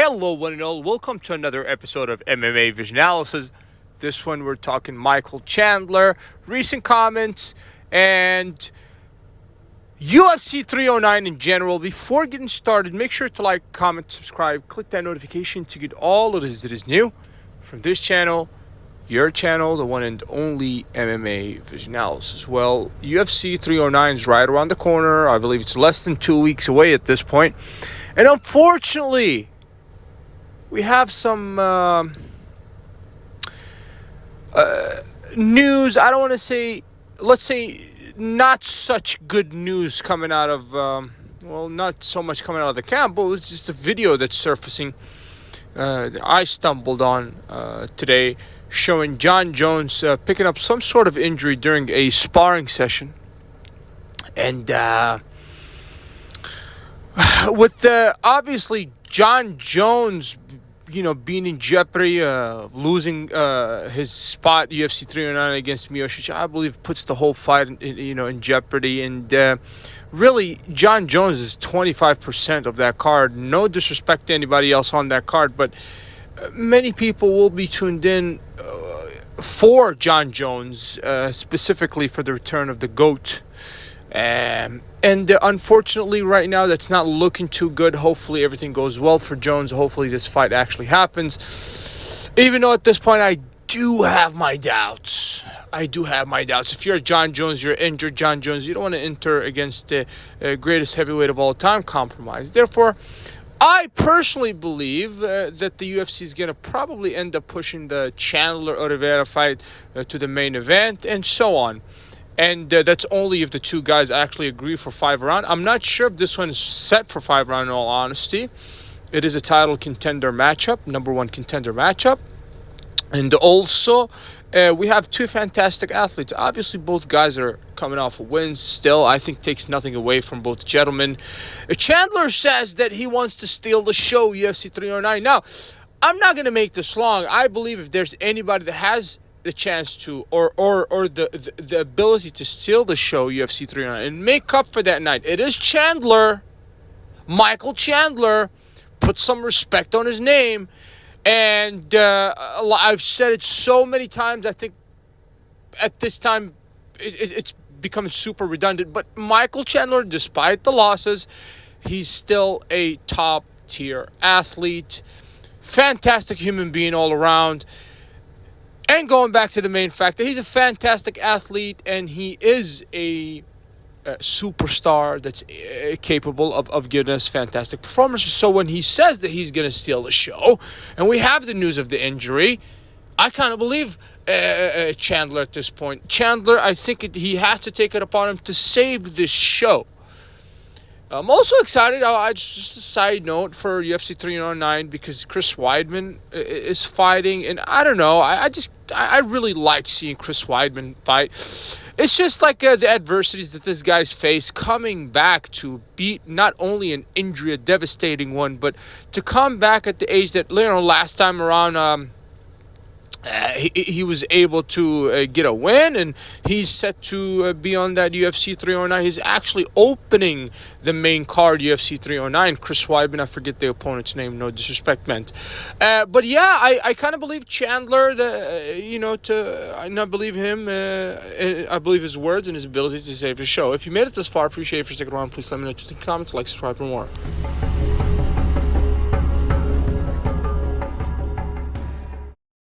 Hello, one and all. Welcome to another episode of MMA Vision Analysis. This one, we're talking Michael Chandler, recent comments, and UFC 309 in general. Before getting started, make sure to like, comment, subscribe, click that notification to get all of this that is new from this channel, your channel, the one and only MMA Vision Analysis. Well, UFC 309 is right around the corner. I believe it's less than 2 weeks away at this point. And unfortunately, we have some news. I don't want to say, let's say, not such good news coming out of, well, not so much coming out of the camp, but it was just a video that's surfacing that I stumbled on today, showing Jon Jones picking up some sort of injury during a sparring session. And with obviously Jon Jones, being in jeopardy, losing his spot UFC 309 against Miocic, I believe puts the whole fight in jeopardy. And really, Jon Jones is 25% of that card. No disrespect to anybody else on that card, but many people will be tuned in for Jon Jones, specifically for the return of the GOAT. And unfortunately, right now, that's not looking too good. Hopefully, everything goes well for Jones. Hopefully, this fight actually happens. Even though at this point, I do have my doubts. If you're Jon Jones, you're injured, Jon Jones, you don't want to enter against the greatest heavyweight of all time, compromised. Therefore, I personally believe that the UFC is going to probably end up pushing the Chandler-Oliveira fight to the main event and so on. And that's only if the two guys actually agree for 5 rounds. I'm not sure if this one is set for 5 rounds, in all honesty. It is a title contender matchup, number one contender matchup. And also, we have two fantastic athletes. Obviously, both guys are coming off of wins still. I think takes nothing away from both gentlemen. Chandler says that he wants to steal the show, UFC 309. Now, I'm not going to make this long. I believe if there's anybody that has the chance to or the ability to steal the show, UFC 309, and make up for that night, it is Chandler. Michael Chandler. Put some respect on his name. And I've said it so many times, I think at this time it's becoming super redundant, but Michael Chandler, despite the losses, he's still a top tier athlete, fantastic human being all around. And going back to the main fact that he's a fantastic athlete and he is a superstar that's capable of giving us fantastic performances. So when he says that he's going to steal the show, and we have the news of the injury, I kind of believe Chandler at this point. Chandler, I think he has to take it upon him to save this show. I'm also excited, just a side note, for UFC 309 because Chris Weidman is fighting. And I don't know, I really like seeing Chris Weidman fight. It's just like the adversities that this guy's faced, coming back to beat not only an injury, a devastating one, but to come back at the age that, last time around, he was able to get a win, and he's set to be on that UFC 309. He's actually opening the main card, UFC 309. Chris Weidman, I forget the opponent's name, no disrespect meant. But yeah, I kind of believe Chandler, I believe him, I believe his words and his ability to save the show. If you made it this far, appreciate it for sticking around. Please let me know what you think, comment, like, subscribe for more.